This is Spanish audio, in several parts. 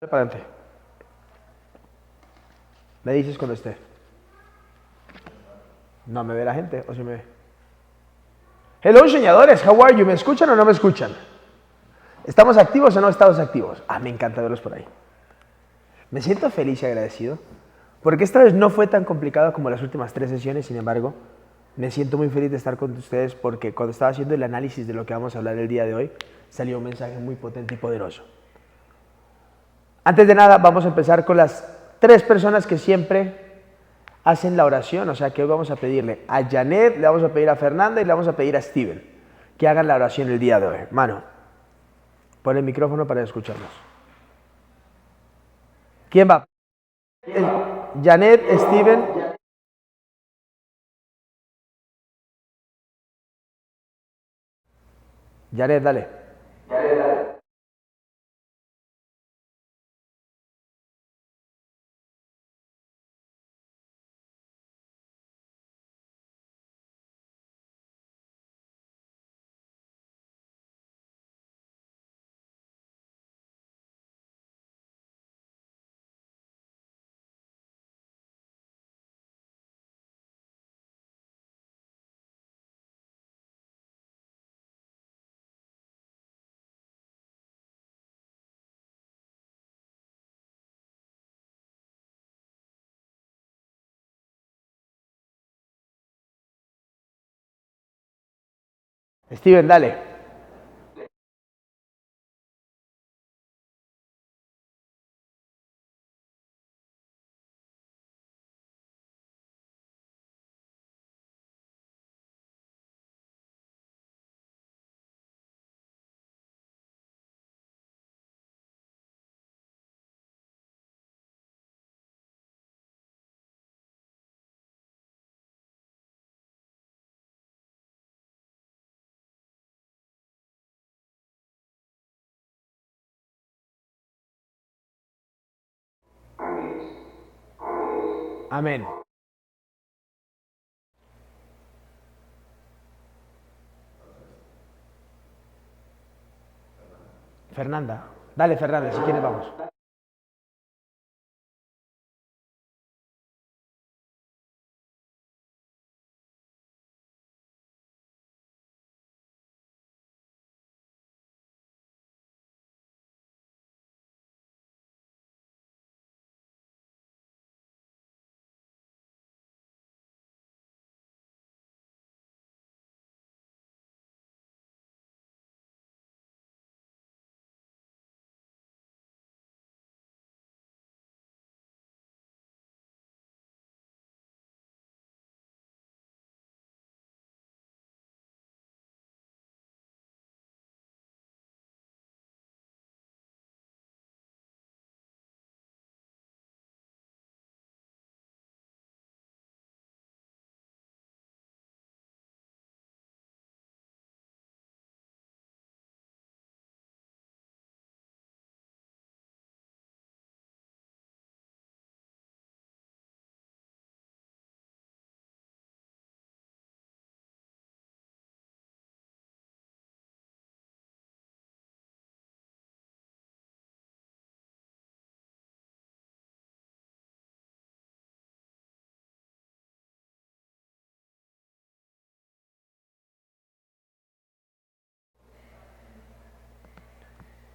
Para adelante. Me dices cuando esté. No me ve la gente, o si me ve. Hello, soñadores, how are you? ¿Me escuchan o no me escuchan? ¿Estamos activos o no estamos activos? Me encanta verlos por ahí. Me siento feliz y agradecido, porque esta vez no fue tan complicado como las últimas 3 sesiones, sin embargo, me siento muy feliz de estar con ustedes porque cuando estaba haciendo el análisis de lo que vamos a hablar el día de hoy, salió un mensaje muy potente y poderoso. Antes de nada, vamos a empezar con las 3 personas que siempre hacen la oración, o sea que hoy vamos a pedirle a Janet, le vamos a pedir a Fernanda y le vamos a pedir a Steven que hagan la oración el día de hoy. Mano, pon el micrófono para escucharnos. ¿Quién va? Janet, Steven. Janet, dale. Steven, dale. Amén. Fernanda. Dale, Fernanda, si quieres vamos.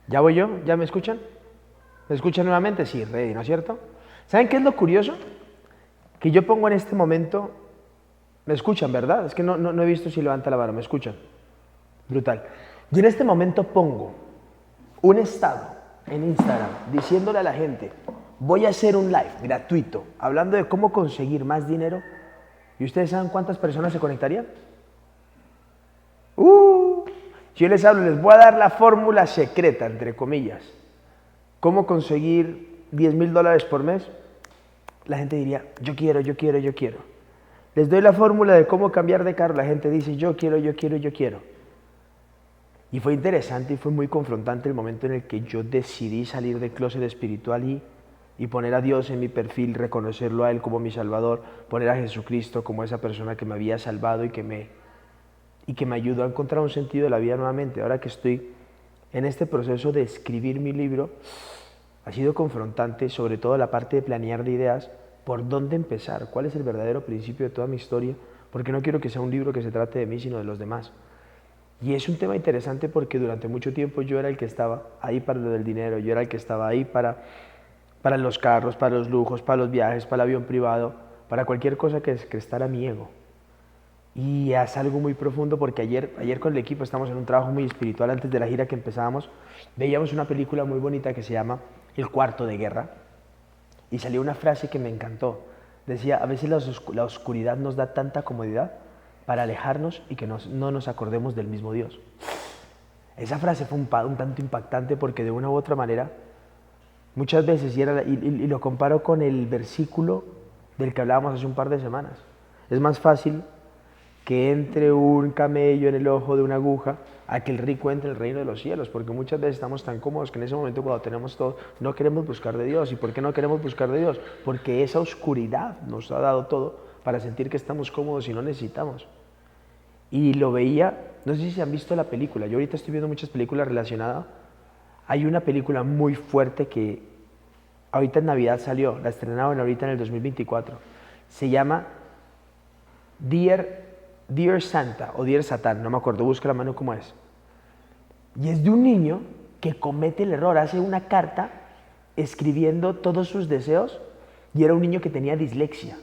¿Ya voy yo? ¿Ya me escuchan? ¿Me escuchan nuevamente? Sí, ready, ¿no es cierto? ¿Saben qué es lo curioso? Que yo pongo en este momento. ¿Me escuchan, verdad? Es que no he visto si levanta la mano. ¿Me escuchan? Brutal. Yo en este momento pongo un estado en Instagram diciéndole a la gente, voy a hacer un live gratuito hablando de cómo conseguir más dinero. ¿Y ustedes saben cuántas personas se conectarían? Si yo les hablo, les voy a dar la fórmula secreta, entre comillas. ¿Cómo conseguir $10,000 por mes? La gente diría, yo quiero, yo quiero, yo quiero. Les doy la fórmula de cómo cambiar de carro. La gente dice, yo quiero, yo quiero, yo quiero. Y fue interesante y fue muy confrontante el momento en el que yo decidí salir del closet espiritual y poner a Dios en mi perfil, reconocerlo a Él como mi Salvador, poner a Jesucristo como esa persona que me había salvado y que me ayudó a encontrar un sentido de la vida nuevamente. Ahora que estoy en este proceso de escribir mi libro, Ha sido confrontante, sobre todo la parte de planear de ideas, por dónde empezar, cuál es el verdadero principio de toda mi historia, porque no quiero que sea un libro que se trate de mí, sino de los demás. Y es un tema interesante porque durante mucho tiempo yo era el que estaba ahí para lo del dinero, yo era el que estaba ahí para los carros, para los lujos, para los viajes, para el avión privado, para cualquier cosa que descrestara mi ego. Y es algo muy profundo porque ayer con el equipo estamos en un trabajo muy espiritual antes de la gira que empezábamos. Veíamos una película muy bonita que se llama El cuarto de guerra y salió una frase que me encantó. Decía, a veces la oscuridad nos da tanta comodidad para alejarnos y que no nos acordemos del mismo Dios. Esa frase fue un tanto impactante porque de una u otra manera, muchas veces, y lo comparo con el versículo del que hablábamos hace un par de semanas, es más fácil que entre un camello en el ojo de una aguja a que el rico entre en el reino de los cielos, porque muchas veces estamos tan cómodos que en ese momento cuando tenemos todo, no queremos buscar de Dios. ¿Y por qué no queremos buscar de Dios? Porque esa oscuridad nos ha dado todo para sentir que estamos cómodos y no necesitamos. Y lo veía, no sé si se han visto la película, yo ahorita estoy viendo muchas películas relacionadas. Hay una película muy fuerte que ahorita en Navidad salió, la estrenaron ahorita en el 2024, se llama Dear Santa o Dear Satán, no me acuerdo, busca la mano cómo es. Y es de un niño que comete el error, hace una carta escribiendo todos sus deseos y era un niño que tenía dislexia.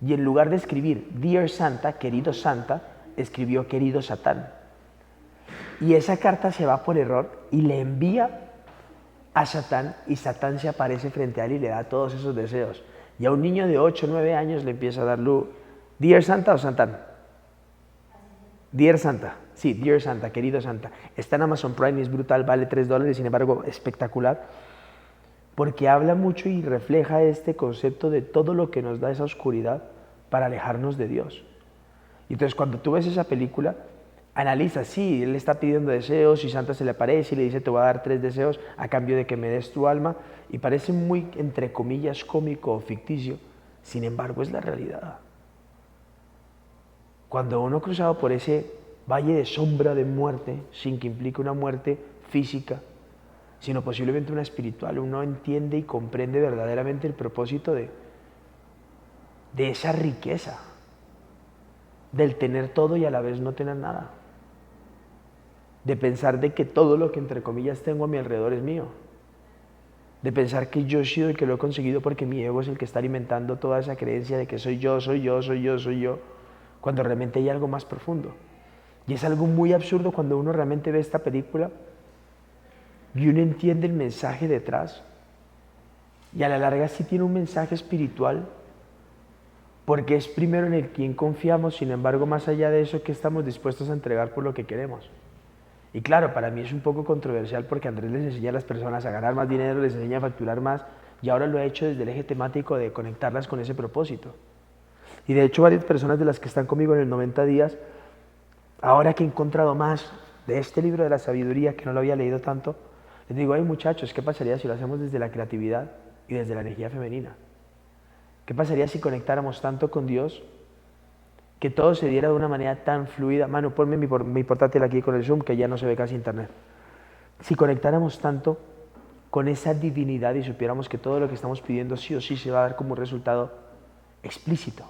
Y en lugar de escribir Dear Santa, querido Santa, escribió querido Satán. Y esa carta se va por error y le envía a Satán y Satán se aparece frente a él y le da todos esos deseos. Y a un niño de 8 o 9 años le empieza a dar luz. ¿Dear Santa o Satán? Dear Santa, sí, Dear Santa, querido Santa. Está en Amazon Prime y es brutal, vale $3, sin embargo, espectacular. Porque habla mucho y refleja este concepto de todo lo que nos da esa oscuridad para alejarnos de Dios. Y entonces cuando tú ves esa película, analiza, sí, él está pidiendo deseos y Santa se le aparece y le dice te voy a dar 3 deseos a cambio de que me des tu alma. Y parece muy, entre comillas, cómico o ficticio, sin embargo es la realidad. Cuando uno ha cruzado por ese valle de sombra de muerte, sin que implique una muerte física, sino posiblemente una espiritual, uno entiende y comprende verdaderamente el propósito de esa riqueza, del tener todo y a la vez no tener nada, de pensar de que todo lo que entre comillas tengo a mi alrededor es mío, de pensar que yo he sido el que lo he conseguido porque mi ego es el que está alimentando toda esa creencia de que soy yo, cuando realmente hay algo más profundo. Y es algo muy absurdo cuando uno realmente ve esta película y uno entiende el mensaje detrás y a la larga sí tiene un mensaje espiritual porque es primero en el quien confiamos, sin embargo más allá de eso, ¿qué estamos dispuestos a entregar por lo que queremos? Y claro, para mí es un poco controversial porque Andrés les enseña a las personas a ganar más dinero, les enseña a facturar más y ahora lo ha hecho desde el eje temático de conectarlas con ese propósito. Y de hecho varias personas de las que están conmigo en el 90 días, ahora que he encontrado más de este libro de la sabiduría, que no lo había leído tanto, les digo, ay muchachos, ¿qué pasaría si lo hacemos desde la creatividad y desde la energía femenina? ¿Qué pasaría si conectáramos tanto con Dios que todo se diera de una manera tan fluida? Manu, ponme mi portátil aquí con el Zoom, que ya no se ve casi internet. Si conectáramos tanto con esa divinidad y supiéramos que todo lo que estamos pidiendo sí o sí se va a dar como un resultado explícito.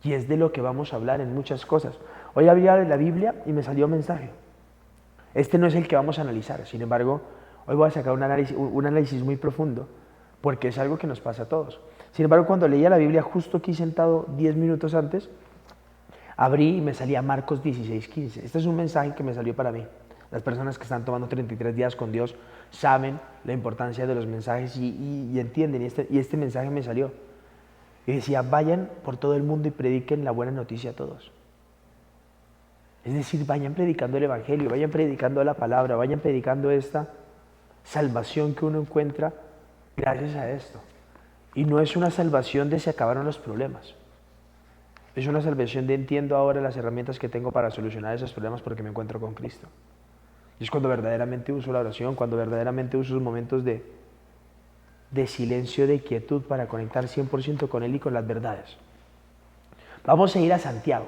Y es de lo que vamos a hablar en muchas cosas. Hoy había la Biblia y me salió un mensaje. Este no es el que vamos a analizar, sin embargo, hoy voy a sacar un análisis muy profundo, porque es algo que nos pasa a todos. Sin embargo, cuando leía la Biblia, justo aquí sentado 10 minutos antes, abrí y me salía Marcos 16:15. Este es un mensaje que me salió para mí. Las personas que están tomando 33 días con Dios saben la importancia de los mensajes y entienden, y este mensaje me salió. Y decía, vayan por todo el mundo y prediquen la buena noticia a todos. Es decir, vayan predicando el Evangelio, vayan predicando la palabra, vayan predicando esta salvación que uno encuentra gracias a esto. Y no es una salvación de se acabaron los problemas. Es una salvación de entiendo ahora las herramientas que tengo para solucionar esos problemas porque me encuentro con Cristo. Y es cuando verdaderamente uso la oración, cuando verdaderamente uso esos momentos de silencio, de quietud para conectar 100% con Él y con las verdades. Vamos a ir a Santiago.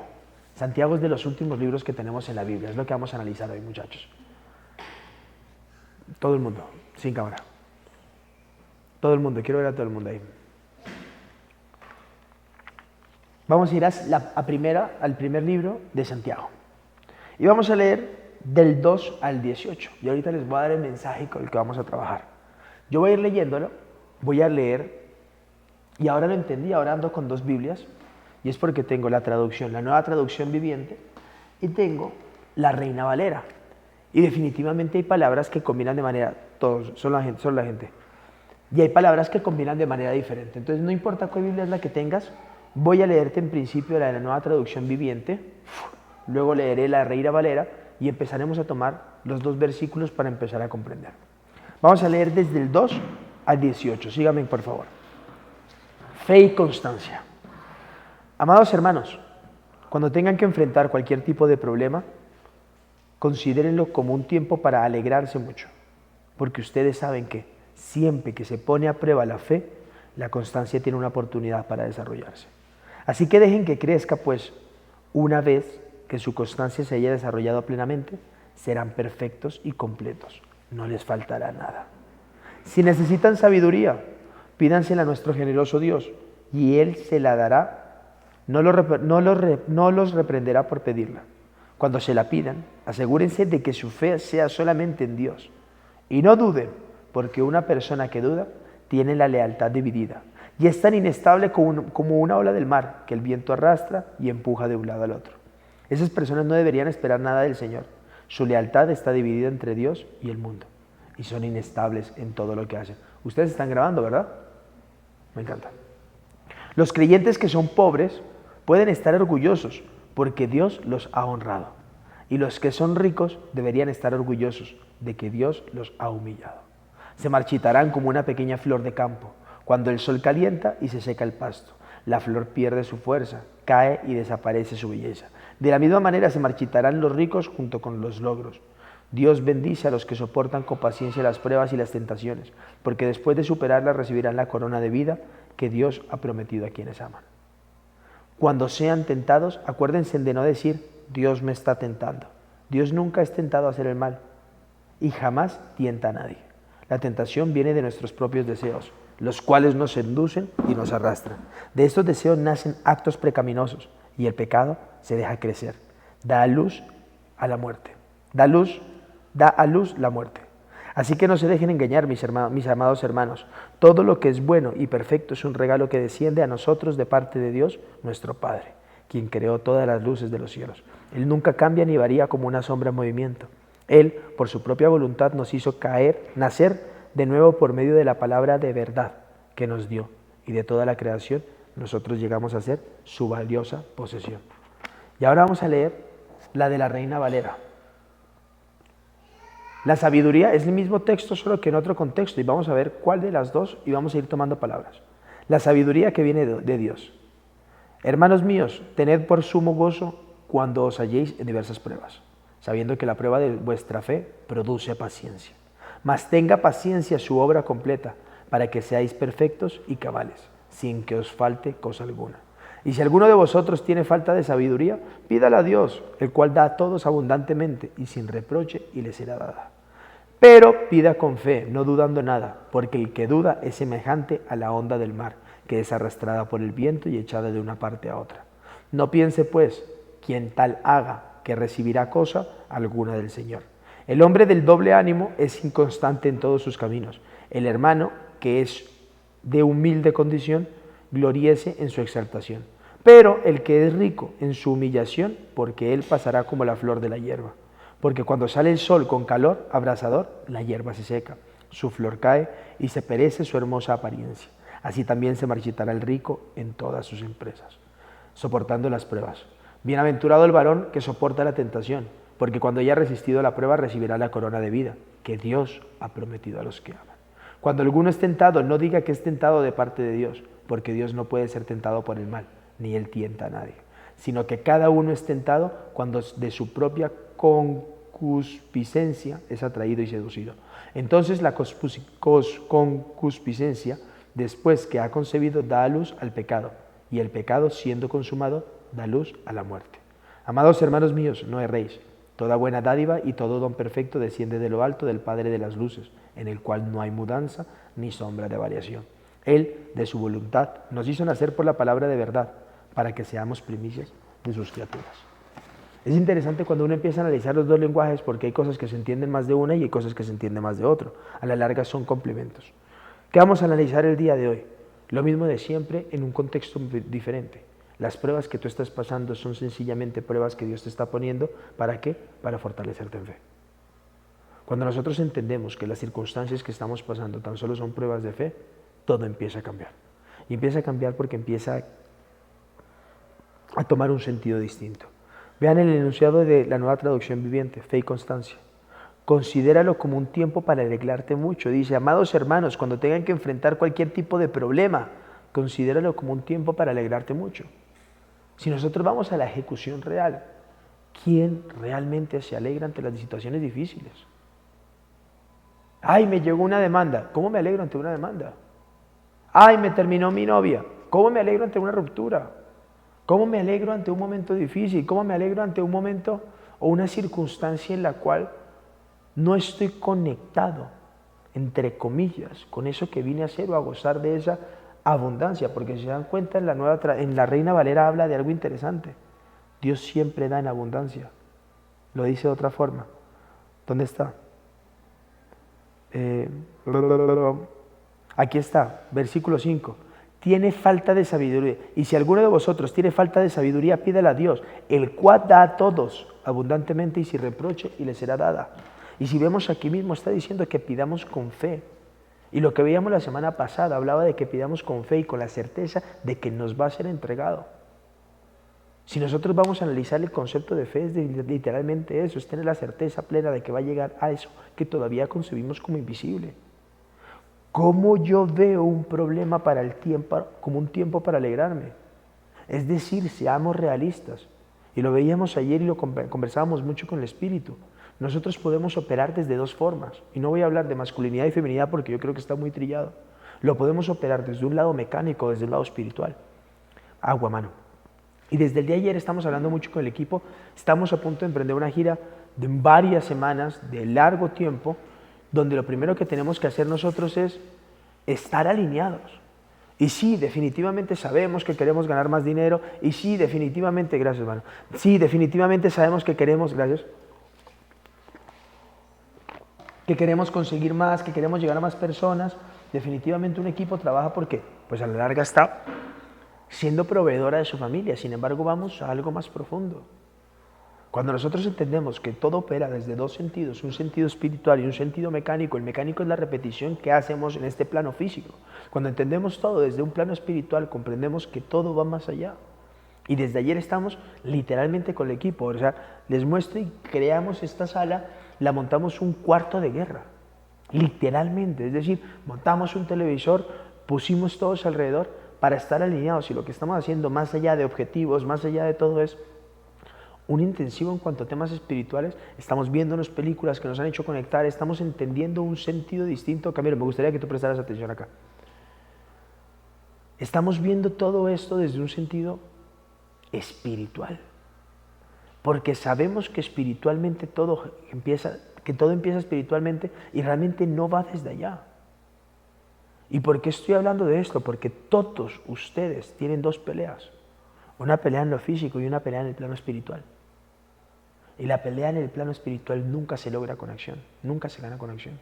Santiago es de los últimos libros que tenemos en la Biblia. Es lo que vamos a analizar hoy, muchachos. Todo el mundo, sin cámara. Todo el mundo, quiero ver a todo el mundo ahí. Vamos a ir al primer libro de Santiago. Y vamos a leer del 2 al 18. Y ahorita les voy a dar el mensaje con el que vamos a trabajar. Yo voy a ir leyéndolo, voy a leer, y ahora lo entendí, ahora ando con dos Biblias, y es porque tengo la traducción, la Nueva Traducción Viviente, y tengo la Reina Valera. Y definitivamente hay palabras que combinan de manera, todos, son la gente. Y hay palabras que combinan de manera diferente. Entonces no importa cuál Biblia es la que tengas, voy a leerte en principio la de la Nueva Traducción Viviente, luego leeré la Reina Valera y empezaremos a tomar los dos versículos para empezar a comprender. Vamos a leer desde el 2 al 18. Síganme, por favor. Fe y constancia. Amados hermanos, cuando tengan que enfrentar cualquier tipo de problema, considérenlo como un tiempo para alegrarse mucho, porque ustedes saben que siempre que se pone a prueba la fe, la constancia tiene una oportunidad para desarrollarse. Así que dejen que crezca, pues, una vez que su constancia se haya desarrollado plenamente, serán perfectos y completos. No les faltará nada. Si necesitan sabiduría, pídansela a nuestro generoso Dios, y Él se la dará. No los reprenderá por pedirla. Cuando se la pidan, asegúrense de que su fe sea solamente en Dios. Y no duden, porque una persona que duda tiene la lealtad dividida, y es tan inestable como una ola del mar que el viento arrastra y empuja de un lado al otro. Esas personas no deberían esperar nada del Señor. Su lealtad está dividida entre Dios y el mundo, y son inestables en todo lo que hacen. Ustedes están grabando, ¿verdad? Me encanta. Los creyentes que son pobres pueden estar orgullosos porque Dios los ha honrado. Y los que son ricos deberían estar orgullosos de que Dios los ha humillado. Se marchitarán como una pequeña flor de campo, cuando el sol calienta y se seca el pasto. La flor pierde su fuerza, cae y desaparece su belleza. De la misma manera se marchitarán los ricos junto con los logros. Dios bendice a los que soportan con paciencia las pruebas y las tentaciones, porque después de superarlas recibirán la corona de vida que Dios ha prometido a quienes aman. Cuando sean tentados, acuérdense de no decir, Dios me está tentando. Dios nunca es tentado a hacer el mal y jamás tienta a nadie. La tentación viene de nuestros propios deseos, los cuales nos seducen y nos arrastran. De estos deseos nacen actos pecaminosos y el pecado se deja crecer. Da a luz la muerte. Así que no se dejen engañar, mis amados hermanos. Todo lo que es bueno y perfecto es un regalo que desciende a nosotros de parte de Dios, nuestro Padre, quien creó todas las luces de los cielos. Él nunca cambia ni varía como una sombra en movimiento. Él, por su propia voluntad, nos hizo nacer de nuevo por medio de la palabra de verdad que nos dio. Y de toda la creación, nosotros llegamos a ser su valiosa posesión. Y ahora vamos a leer la de la Reina Valera. La sabiduría es el mismo texto, solo que en otro contexto, y vamos a ver cuál de las dos, y vamos a ir tomando palabras. La sabiduría que viene de Dios. Hermanos míos, tened por sumo gozo cuando os halléis en diversas pruebas, sabiendo que la prueba de vuestra fe produce paciencia. Mas tenga paciencia su obra completa, para que seáis perfectos y cabales, sin que os falte cosa alguna. Y si alguno de vosotros tiene falta de sabiduría, pídala a Dios, el cual da a todos abundantemente y sin reproche, y le será dada. Pero pida con fe, no dudando nada, porque el que duda es semejante a la onda del mar, que es arrastrada por el viento y echada de una parte a otra. No piense, pues, quien tal haga, que recibirá cosa alguna del Señor. El hombre del doble ánimo es inconstante en todos sus caminos. El hermano, que es de humilde condición, gloríese en su exaltación. Pero el que es rico en su humillación, porque él pasará como la flor de la hierba. Porque cuando sale el sol con calor abrasador, la hierba se seca, su flor cae y se perece su hermosa apariencia. Así también se marchitará el rico en todas sus empresas, soportando las pruebas. Bienaventurado el varón que soporta la tentación, porque cuando haya resistido la prueba recibirá la corona de vida que Dios ha prometido a los que aman. Cuando alguno es tentado, no diga que es tentado de parte de Dios, porque Dios no puede ser tentado por el mal, ni Él tienta a nadie, sino que cada uno es tentado cuando de su propia concupiscencia es atraído y seducido. Entonces la concupiscencia, después que ha concebido, da a luz al pecado, y el pecado, siendo consumado, da luz a la muerte. Amados hermanos míos, no erréis. Toda buena dádiva y todo don perfecto desciende de lo alto del Padre de las luces, en el cual no hay mudanza ni sombra de variación. Él, de su voluntad, nos hizo nacer por la palabra de verdad, para que seamos primicias de sus criaturas. Es interesante cuando uno empieza a analizar los dos lenguajes, porque hay cosas que se entienden más de una y hay cosas que se entienden más de otro. A la larga son complementos. ¿Qué vamos a analizar el día de hoy? Lo mismo de siempre en un contexto diferente. Las pruebas que tú estás pasando son sencillamente pruebas que Dios te está poniendo. ¿Para qué? Para fortalecerte en fe. Cuando nosotros entendemos que las circunstancias que estamos pasando tan solo son pruebas de fe, todo empieza a cambiar. Y empieza a cambiar porque empieza a tomar un sentido distinto. Vean el enunciado de la Nueva Traducción Viviente, fe y constancia. Considéralo como un tiempo para alegrarte mucho. Dice, amados hermanos, cuando tengan que enfrentar cualquier tipo de problema, considéralo como un tiempo para alegrarte mucho. Si nosotros vamos a la ejecución real, ¿quién realmente se alegra ante las situaciones difíciles? Ay, me llegó una demanda. ¿Cómo me alegro ante una demanda? Ay, me terminó mi novia. ¿Cómo me alegro ante una ruptura? ¿Cómo me alegro ante un momento difícil? ¿Cómo me alegro ante un momento o una circunstancia en la cual no estoy conectado, entre comillas, con eso que vine a hacer o a gozar de esa abundancia? Porque si se dan cuenta, en la Reina Valera habla de algo interesante. Dios siempre da en abundancia. Lo dice de otra forma. ¿Dónde está? Aquí está, versículo 5. Tiene falta de sabiduría. Y si alguno de vosotros tiene falta de sabiduría, pídela a Dios, el cual da a todos abundantemente y sin reproche, y le será dada. Y si vemos aquí mismo, está diciendo que pidamos con fe. Y lo que veíamos la semana pasada hablaba de que pidamos con fe y con la certeza de que nos va a ser entregado. Si nosotros vamos a analizar el concepto de fe, es literalmente eso, es tener la certeza plena de que va a llegar a eso que todavía concebimos como invisible. ¿Cómo yo veo un problema para el tiempo como un tiempo para alegrarme? Es decir, seamos realistas. Y lo veíamos ayer y lo conversábamos mucho con el Espíritu. Nosotros podemos operar desde dos formas. Y no voy a hablar de masculinidad y feminidad porque yo creo que está muy trillado. Lo podemos operar desde un lado mecánico, desde un lado espiritual. Agua, mano. Y desde el día de ayer estamos hablando mucho con el equipo. Estamos a punto de emprender una gira de varias semanas, de largo tiempo, donde lo primero que tenemos que hacer nosotros es estar alineados. Y sí, definitivamente sabemos que queremos ganar más dinero. Y sí, definitivamente, gracias hermano, sí, definitivamente sabemos que queremos, gracias, que queremos conseguir más, que queremos llegar a más personas. Definitivamente un equipo trabaja porque, pues a la larga está siendo proveedora de su familia. Sin embargo, vamos a algo más profundo. Cuando nosotros entendemos que todo opera desde dos sentidos, un sentido espiritual y un sentido mecánico, el mecánico es la repetición que hacemos en este plano físico. Cuando entendemos todo desde un plano espiritual, comprendemos que todo va más allá. Y desde ayer estamos literalmente con el equipo. O sea, les muestro y creamos esta sala, la montamos un cuarto de guerra. Literalmente, es decir, montamos un televisor, pusimos todos alrededor para estar alineados. Y lo que estamos haciendo más allá de objetivos, más allá de todo es un intensivo en cuanto a temas espirituales. Estamos viendo unas películas que nos han hecho conectar, estamos entendiendo un sentido distinto. Camilo, me gustaría que tú prestaras atención acá. Estamos viendo todo esto desde un sentido espiritual, porque sabemos que espiritualmente todo empieza espiritualmente y realmente no va desde allá. ¿Y por qué estoy hablando de esto? Porque todos ustedes tienen dos peleas, una pelea en lo físico y una pelea en el plano espiritual. Y la pelea en el plano espiritual nunca se logra con acción, nunca se gana con acción.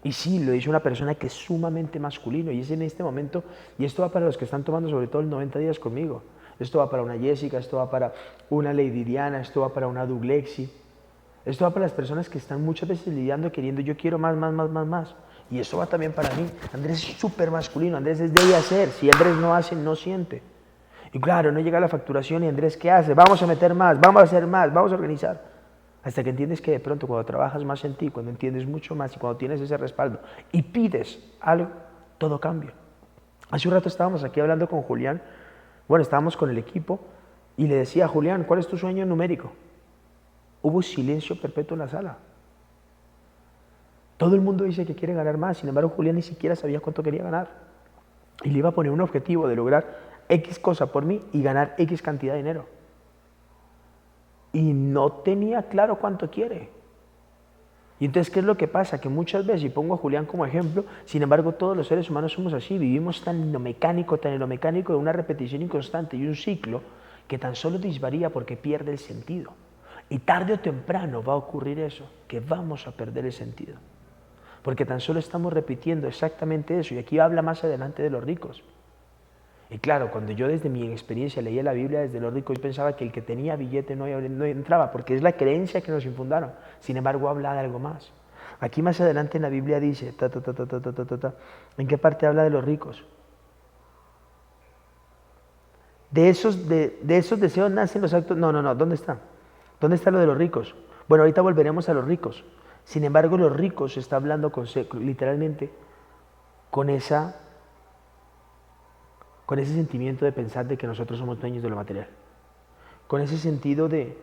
Y sí, lo dice una persona que es sumamente masculino, y es en este momento, y esto va para los que están tomando sobre todo el 90 días conmigo, esto va para una Jessica, esto va para una Lady Diana, esto va para una Douglexi, esto va para las personas que están muchas veces lidiando, queriendo, yo quiero más, y eso va también para mí. Andrés es súper masculino, Andrés es de hacer, si Andrés no hace, no siente. Y claro, no llega la facturación y Andrés, ¿qué hace? Vamos a meter más, vamos a hacer más, vamos a organizar. Hasta que entiendes que de pronto cuando trabajas más en ti, cuando entiendes mucho más y cuando tienes ese respaldo y pides algo, todo cambia. Hace un rato estábamos aquí hablando con Julián, bueno, estábamos con el equipo y le decía a Julián, ¿cuál es tu sueño numérico? Hubo silencio perpetuo en la sala. Todo el mundo dice que quiere ganar más, sin embargo Julián ni siquiera sabía cuánto quería ganar. Y le iba a poner un objetivo de lograr X cosa por mí y ganar X cantidad de dinero. y no tenía claro cuánto quiere. Y entonces, ¿qué es lo que pasa? Que muchas veces, y pongo a Julián como ejemplo, sin embargo todos los seres humanos somos así, vivimos tan en lo mecánico, de una repetición inconstante y un ciclo que tan solo disvaría porque pierde el sentido. Y tarde o temprano va a ocurrir eso, que vamos a perder el sentido. Porque tan solo estamos repitiendo exactamente eso, y aquí habla más adelante de los ricos. Y claro, cuando yo desde mi experiencia leía la Biblia desde los ricos, yo pensaba que el que tenía billete no entraba, porque es la creencia que nos infundaron. Sin embargo, habla de algo más. Aquí más adelante en la Biblia dice, ¿en qué parte habla de los ricos? De esos deseos nacen los actos. No, ¿dónde está? ¿Dónde está lo de los ricos? Bueno, ahorita volveremos a los ricos. Sin embargo, los ricos está hablando literalmente con ese sentimiento de pensar de que nosotros somos dueños de lo material, con ese sentido de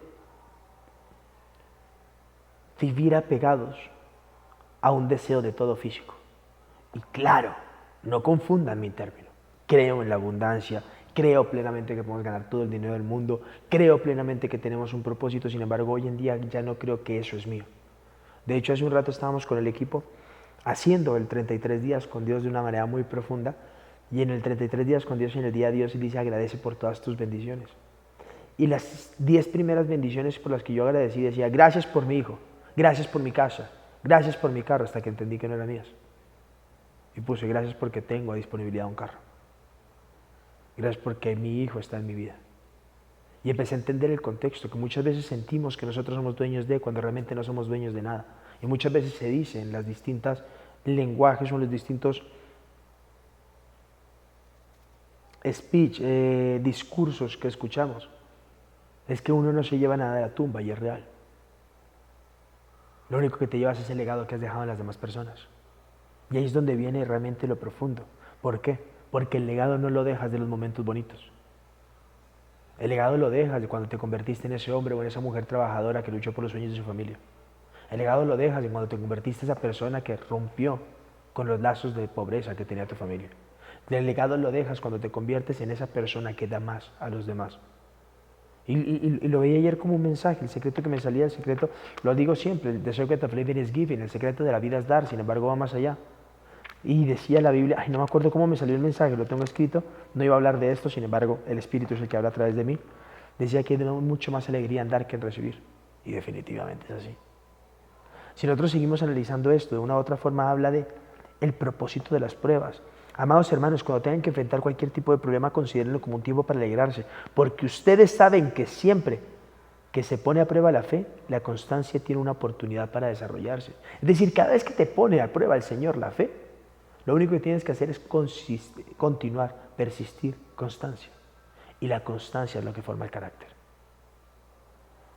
vivir apegados a un deseo de todo físico. Y claro, no confundan mi término. Creo en la abundancia, creo plenamente que podemos ganar todo el dinero del mundo, creo plenamente que tenemos un propósito, sin embargo, hoy en día ya no creo que eso es mío. De hecho, hace un rato estábamos con el equipo haciendo el 33 días con Dios de una manera muy profunda, y en el 33 días con Dios, en el día Dios dice agradece por todas tus bendiciones. Y las 10 primeras bendiciones por las que yo agradecí decía gracias por mi hijo, gracias por mi casa, gracias por mi carro, hasta que entendí que no eran mías. Y puse gracias porque tengo a disponibilidad un carro. Gracias porque mi hijo está en mi vida. Y empecé a entender el contexto, que muchas veces sentimos que nosotros somos dueños de cuando realmente no somos dueños de nada. Y muchas veces se dice en las distintas lenguajes o en los distintos speech, discursos que escuchamos, es que uno no se lleva nada de la tumba y es real. Lo único que te llevas es el legado que has dejado en las demás personas. Y ahí es donde viene realmente lo profundo. ¿Por qué? Porque el legado no lo dejas de los momentos bonitos. El legado lo dejas de cuando te convertiste en ese hombre o en esa mujer trabajadora que luchó por los sueños de su familia. El legado lo dejas de cuando te convertiste en esa persona que rompió con los lazos de pobreza que tenía tu familia. El legado lo dejas cuando te conviertes en esa persona que da más a los demás. Y lo veía ayer como un mensaje, el secreto que me salía, el secreto, lo digo siempre, el secret of living is giving, el secreto de la vida es dar, sin embargo va más allá. Y decía la Biblia, no me acuerdo cómo me salió el mensaje, lo tengo escrito, no iba a hablar de esto, sin embargo el Espíritu es el que habla a través de mí. Decía que hay mucho más alegría en dar que en recibir, y definitivamente es así. Si nosotros seguimos analizando esto, de una u otra forma habla de el propósito de las pruebas. Amados hermanos, cuando tengan que enfrentar cualquier tipo de problema, considérenlo como un tiempo para alegrarse, porque ustedes saben que siempre que se pone a prueba la fe, la constancia tiene una oportunidad para desarrollarse. Es decir, cada vez que te pone a prueba el Señor la fe, lo único que tienes que hacer es continuar, persistir, constancia. Y la constancia es lo que forma el carácter.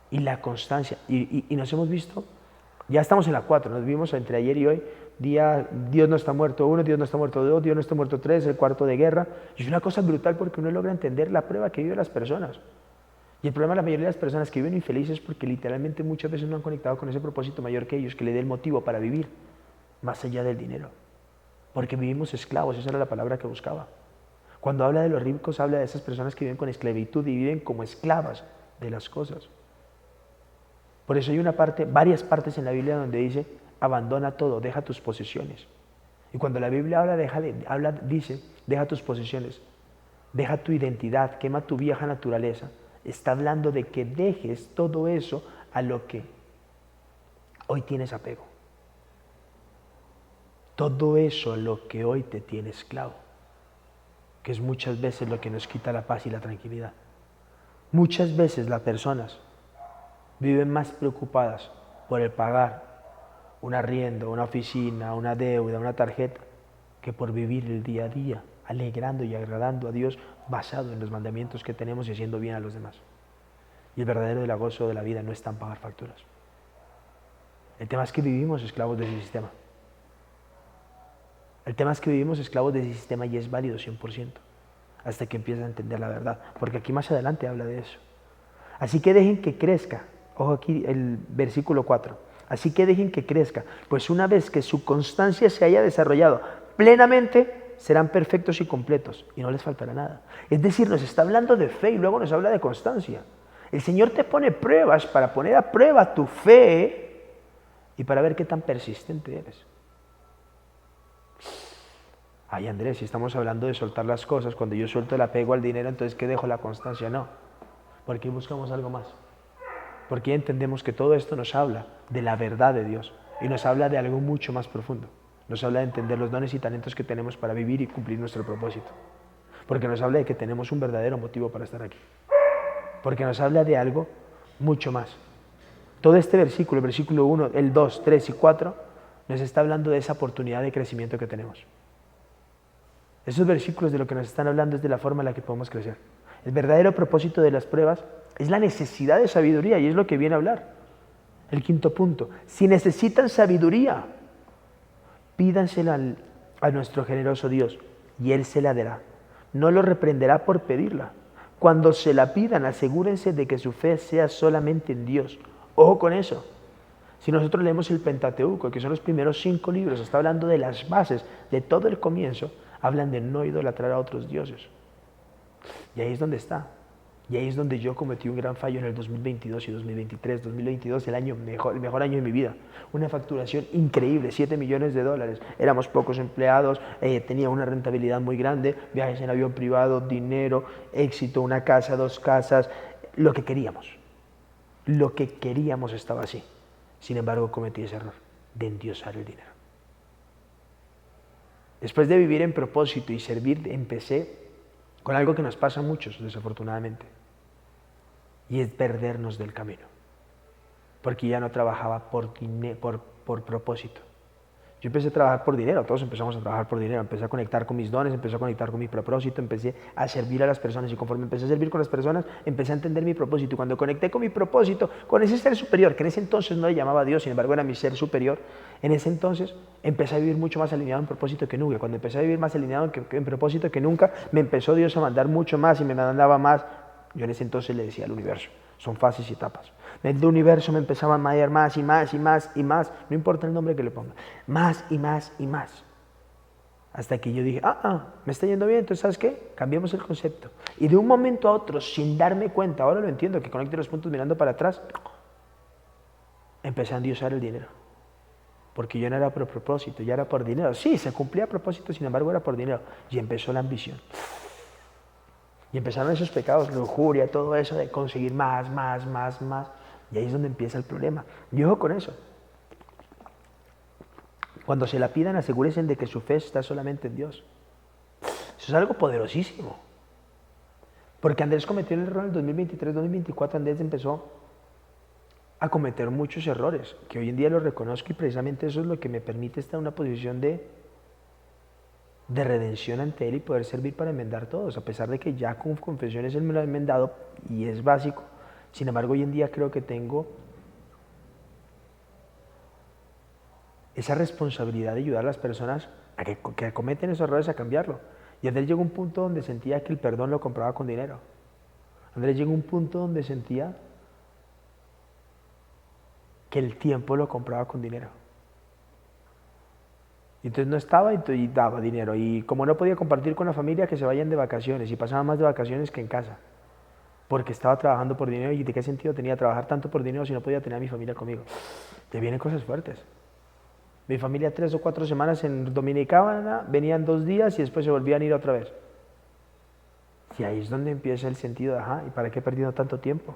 Y la constancia, y nos hemos visto, ya estamos en la 4, nos vimos entre ayer y hoy, Dios no está muerto 1, Dios no está muerto 2, Dios no está muerto 3, el cuarto de guerra. Y es una cosa brutal porque uno logra entender la prueba que viven las personas. Y el problema de la mayoría de las personas que viven infelices es porque literalmente muchas veces no han conectado con ese propósito mayor que ellos, que le dé el motivo para vivir, más allá del dinero. Porque vivimos esclavos, esa era la palabra que buscaba. Cuando habla de los ricos, habla de esas personas que viven con esclavitud y viven como esclavas de las cosas. Por eso hay varias partes en la Biblia donde dice, abandona todo, deja tus posesiones. Y cuando la Biblia dice, deja tus posesiones, deja tu identidad, quema tu vieja naturaleza, está hablando de que dejes todo eso a lo que hoy tienes apego. Todo eso a lo que hoy te tiene esclavo, que es muchas veces lo que nos quita la paz y la tranquilidad. Muchas veces las personas viven más preocupadas por el pagar un arriendo, una oficina, una deuda, una tarjeta, que por vivir el día a día, alegrando y agradando a Dios, basado en los mandamientos que tenemos y haciendo bien a los demás. Y el verdadero gozo de la vida no está en pagar facturas. El tema es que vivimos esclavos de ese sistema. El tema es que vivimos esclavos de ese sistema y es válido 100%, hasta que empiezas a entender la verdad, porque aquí más adelante habla de eso. Así que dejen que crezca, ojo aquí el versículo 4, así que dejen que crezca, pues una vez que su constancia se haya desarrollado plenamente, serán perfectos y completos y no les faltará nada. Es decir, nos está hablando de fe y luego nos habla de constancia. El Señor te pone pruebas para poner a prueba tu fe y para ver qué tan persistente eres. Ay, Andrés, si estamos hablando de soltar las cosas, cuando yo suelto el apego al dinero, entonces ¿qué dejo la constancia? No, porque buscamos algo más. Porque entendemos que todo esto nos habla de la verdad de Dios y nos habla de algo mucho más profundo. Nos habla de entender los dones y talentos que tenemos para vivir y cumplir nuestro propósito. Porque nos habla de que tenemos un verdadero motivo para estar aquí. Porque nos habla de algo mucho más. Todo este versículo, el versículo 1, el 2, 3 y 4, nos está hablando de esa oportunidad de crecimiento que tenemos. Esos versículos de lo que nos están hablando es de la forma en la que podemos crecer. El verdadero propósito de las pruebas es la necesidad de sabiduría y es lo que viene a hablar. El quinto punto, si necesitan sabiduría, pídansela a nuestro generoso Dios y Él se la dará. No lo reprenderá por pedirla. Cuando se la pidan, asegúrense de que su fe sea solamente en Dios. Ojo con eso. Si nosotros leemos el Pentateuco, que son los primeros 5 libros, está hablando de las bases de todo el comienzo, hablan de no idolatrar a otros dioses. Y ahí es donde está. Y ahí es donde yo cometí un gran fallo en el 2022 y 2023. 2022, el mejor año de mi vida. Una facturación increíble, 7 millones de dólares. Éramos pocos empleados, tenía una rentabilidad muy grande, viajes en avión privado, dinero, éxito, una casa, 2 casas, lo que queríamos. Lo que queríamos estaba así. Sin embargo, cometí ese error de endiosar el dinero. Después de vivir en propósito y servir, empecé con algo que nos pasa a muchos, desafortunadamente, y es perdernos del camino, porque ya no trabajaba por propósito. Yo empecé a trabajar por dinero, todos empezamos a trabajar por dinero, empecé a conectar con mis dones, empecé a conectar con mi propósito, empecé a servir a las personas y conforme empecé a servir con las personas, empecé a entender mi propósito y cuando conecté con mi propósito, con ese ser superior, que en ese entonces no le llamaba Dios, sin embargo era mi ser superior, en ese entonces empecé a vivir mucho más alineado en propósito que nunca. Cuando empecé a vivir más alineado en propósito que nunca, me empezó Dios a mandar mucho más y me mandaba más. Yo en ese entonces le decía al universo, son fases y etapas. El universo me empezaba a mandar más y más y más y más, no importa el nombre que le ponga, más y más y más. Hasta que yo dije, me está yendo bien, entonces ¿sabes qué? Cambiemos el concepto. Y de un momento a otro, sin darme cuenta, ahora lo entiendo, que conecte los puntos mirando para atrás, empecé a endiosar el dinero. Porque yo no era por propósito, ya era por dinero. Sí, se cumplía a propósito, sin embargo era por dinero. Y empezó la ambición. Y empezaron esos pecados, lujuria, todo eso de conseguir más. Y ahí es donde empieza el problema. Y ojo con eso. Cuando se la pidan, asegúrense de que su fe está solamente en Dios. Eso es algo poderosísimo. Porque Andrés cometió el error en el 2023, 2024, Andrés empezó a cometer muchos errores, que hoy en día los reconozco y precisamente eso es lo que me permite estar en una posición de redención ante Él y poder servir para enmendar todos, a pesar de que ya con confesiones Él me lo ha enmendado y es básico. Sin embargo, hoy en día creo que tengo esa responsabilidad de ayudar a las personas a que cometen esos errores a cambiarlo. Y Andrés llegó a un punto donde sentía que el perdón lo compraba con dinero. Andrés llegó a un punto donde sentía que el tiempo lo compraba con dinero. Y entonces no estaba y daba dinero. Y como no podía compartir con la familia, que se vayan de vacaciones. Y pasaba más de vacaciones que en casa. Porque estaba trabajando por dinero. ¿Y de qué sentido tenía trabajar tanto por dinero si no podía tener a mi familia conmigo? Te vienen cosas fuertes. Mi familia 3 o 4 semanas en Dominicana, venían 2 días y después se volvían a ir otra vez. Y ahí es donde empieza el sentido de, ¿y para qué he perdido tanto tiempo?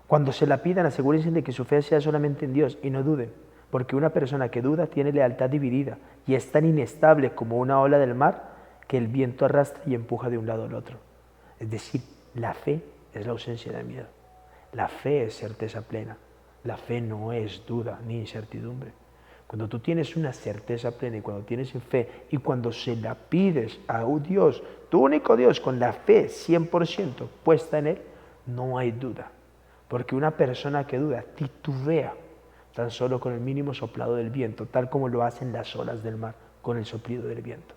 Cuando se la pidan, asegúrense de que su fe sea solamente en Dios y no duden, porque una persona que duda tiene lealtad dividida y es tan inestable como una ola del mar que el viento arrastra y empuja de un lado al otro. Es decir, la fe es la ausencia de miedo. La fe es certeza plena. La fe no es duda ni incertidumbre. Cuando tú tienes una certeza plena y cuando tienes fe y cuando se la pides a un Dios, tu único Dios, con la fe 100% puesta en Él, no hay duda. Porque una persona que duda titubea tan solo con el mínimo soplado del viento, tal como lo hacen las olas del mar con el soplido del viento.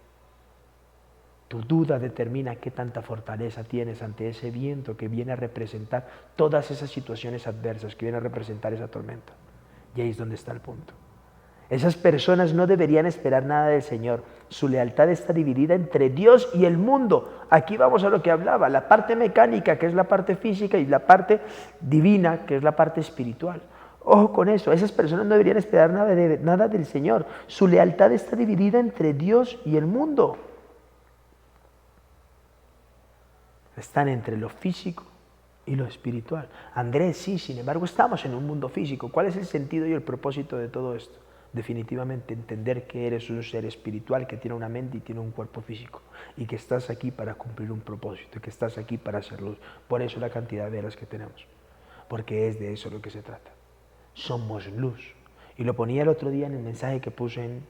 Tu duda determina qué tanta fortaleza tienes ante ese viento que viene a representar todas esas situaciones adversas, que viene a representar esa tormenta. Y ahí es donde está el punto. Esas personas no deberían esperar nada del Señor. Su lealtad está dividida entre Dios y el mundo. Aquí vamos a lo que hablaba, la parte mecánica, que es la parte física, y la parte divina, que es la parte espiritual. Ojo con eso, esas personas no deberían esperar nada del Señor. Su lealtad está dividida entre Dios y el mundo. Están entre lo físico y lo espiritual. Andrés, sí, sin embargo, estamos en un mundo físico. ¿Cuál es el sentido y el propósito de todo esto? Definitivamente entender que eres un ser espiritual que tiene una mente y tiene un cuerpo físico y que estás aquí para cumplir un propósito, que estás aquí para hacer luz. Por eso la cantidad de velas que tenemos, porque es de eso lo que se trata. Somos luz. Y lo ponía el otro día en el mensaje que puse en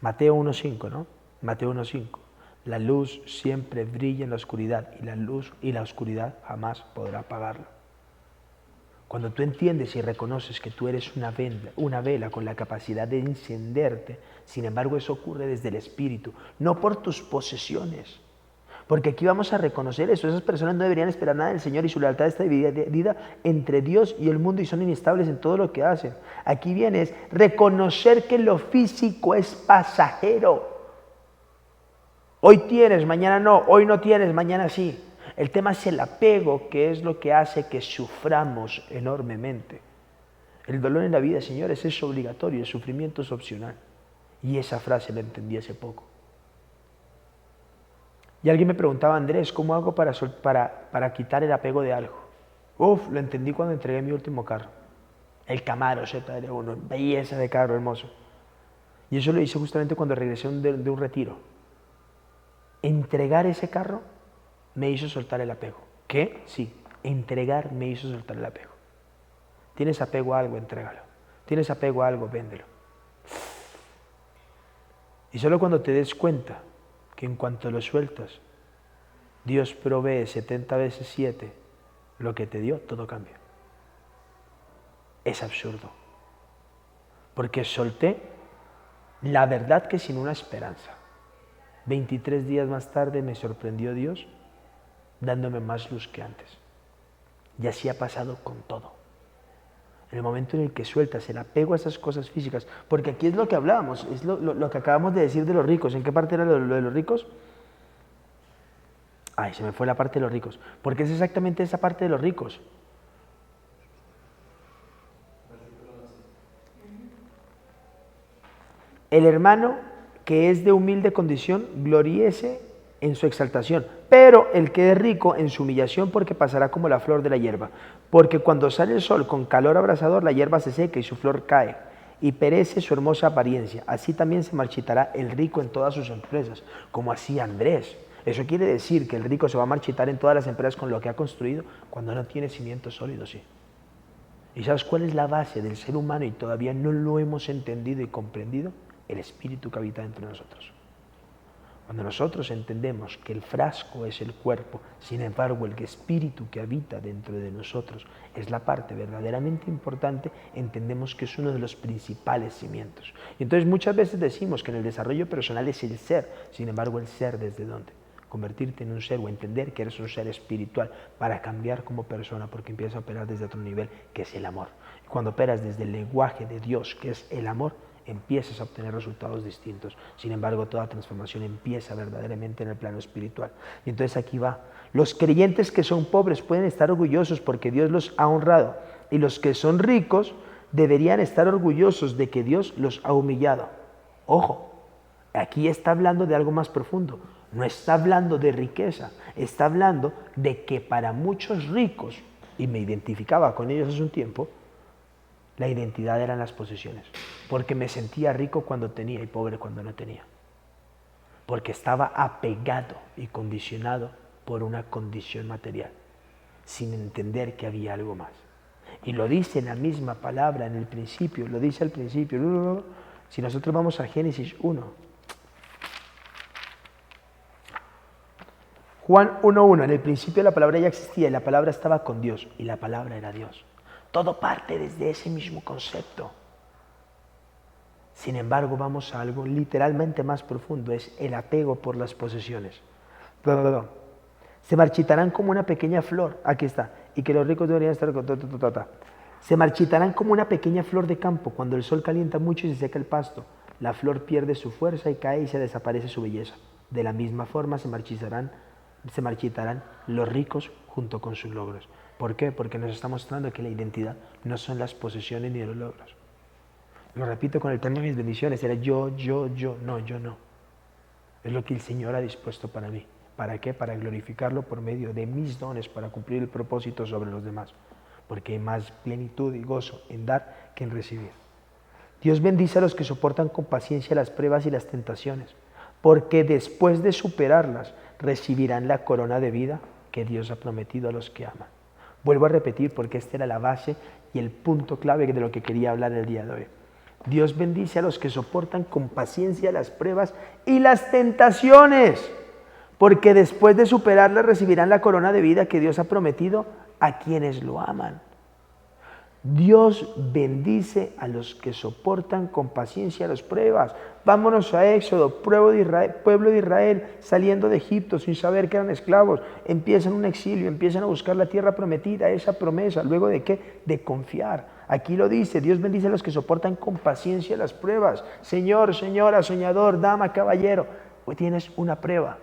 Mateo 1.5, ¿no? Mateo 1.5. La luz siempre brilla en la oscuridad y la luz y la oscuridad jamás podrá apagarla. Cuando tú entiendes y reconoces que tú eres una vela con la capacidad de encenderte, sin embargo eso ocurre desde el Espíritu, no por tus posesiones. Porque aquí vamos a reconocer eso, esas personas no deberían esperar nada del Señor y su lealtad está dividida entre Dios y el mundo y son inestables en todo lo que hacen. Aquí viene es reconocer que lo físico es pasajero. Hoy tienes, mañana no, hoy no tienes, mañana sí. El tema es el apego, que es lo que hace que suframos enormemente. El dolor en la vida, señores, es obligatorio, el sufrimiento es opcional. Y esa frase la entendí hace poco. Y alguien me preguntaba, Andrés, ¿cómo hago para quitar el apego de algo? Lo entendí cuando entregué mi último carro. El Camaro ZR1, belleza de carro, hermoso. Y eso lo hice justamente cuando regresé de un retiro. Entregar ese carro me hizo soltar el apego. ¿Qué? Sí, entregar me hizo soltar el apego. ¿Tienes apego a algo? Entrégalo. ¿Tienes apego a algo? Véndelo. Y solo cuando te des cuenta que en cuanto lo sueltas, Dios provee 70 veces 7 lo que te dio, todo cambia. Es absurdo. Porque solté la verdad que sin una esperanza. 23 días más tarde me sorprendió Dios dándome más luz que antes. Y así ha pasado con todo. En el momento en el que sueltas el apego a esas cosas físicas, porque aquí es lo que hablábamos, es lo que acabamos de decir de los ricos. ¿En qué parte era lo de los ricos? Ay, se me fue la parte de los ricos. Porque es exactamente esa parte de los ricos. El hermano que es de humilde condición, gloríese en su exaltación, pero el que es rico en su humillación, porque pasará como la flor de la hierba. Porque cuando sale el sol con calor abrasador, la hierba se seca y su flor cae, y perece su hermosa apariencia. Así también se marchitará el rico en todas sus empresas, como así Andrés. Eso quiere decir que el rico se va a marchitar en todas las empresas con lo que ha construido cuando no tiene cimientos sólidos, sí. ¿Y sabes cuál es la base del ser humano y todavía no lo hemos entendido y comprendido? El espíritu que habita dentro de nosotros. Cuando nosotros entendemos que el frasco es el cuerpo, sin embargo el espíritu que habita dentro de nosotros es la parte verdaderamente importante, entendemos que es uno de los principales cimientos. Y entonces muchas veces decimos que en el desarrollo personal es el ser, sin embargo el ser ¿desde dónde? Convertirte en un ser o entender que eres un ser espiritual para cambiar como persona, porque empiezas a operar desde otro nivel que es el amor. Y cuando operas desde el lenguaje de Dios, que es el amor, empiezas a obtener resultados distintos. Sin embargo, toda transformación empieza verdaderamente en el plano espiritual. Y entonces aquí va. Los creyentes que son pobres pueden estar orgullosos porque Dios los ha honrado. Y los que son ricos deberían estar orgullosos de que Dios los ha humillado. Ojo, aquí está hablando de algo más profundo. No está hablando de riqueza. Está hablando de que para muchos ricos, y me identificaba con ellos hace un tiempo, la identidad eran las posesiones, porque me sentía rico cuando tenía y pobre cuando no tenía, porque estaba apegado y condicionado por una condición material, sin entender que había algo más. Y lo dice la misma palabra en el principio, lo dice al principio. Si nosotros vamos a Génesis 1, Juan 1.1, en el principio la palabra ya existía y la palabra estaba con Dios y la palabra era Dios. Todo parte desde ese mismo concepto. Sin embargo, vamos a algo literalmente más profundo, es el apego por las posesiones. Se marchitarán como una pequeña flor, aquí está, y que los ricos deberían estar con Se marchitarán como una pequeña flor de campo cuando el sol calienta mucho y se seca el pasto. La flor pierde su fuerza y cae y se desaparece su belleza. De la misma forma se marchitarán los ricos junto con sus logros. ¿Por qué? Porque nos está mostrando que la identidad no son las posesiones ni los logros. Lo repito con el tema de mis bendiciones, era yo, no, yo no. Es lo que el Señor ha dispuesto para mí. ¿Para qué? Para glorificarlo por medio de mis dones, para cumplir el propósito sobre los demás. Porque hay más plenitud y gozo en dar que en recibir. Dios bendice a los que soportan con paciencia las pruebas y las tentaciones, porque después de superarlas recibirán la corona de vida que Dios ha prometido a los que aman. Vuelvo a repetir porque esta era la base y el punto clave de lo que quería hablar el día de hoy. Dios bendice a los que soportan con paciencia las pruebas y las tentaciones, porque después de superarlas recibirán la corona de vida que Dios ha prometido a quienes lo aman. Dios bendice a los que soportan con paciencia las pruebas. Vámonos a Éxodo, pueblo de Israel saliendo de Egipto sin saber que eran esclavos. Empiezan un exilio, empiezan a buscar la tierra prometida, esa promesa. ¿Luego de qué? De confiar. Aquí lo dice, Dios bendice a los que soportan con paciencia las pruebas. Señor, señora, soñador, dama, caballero, hoy tienes una prueba.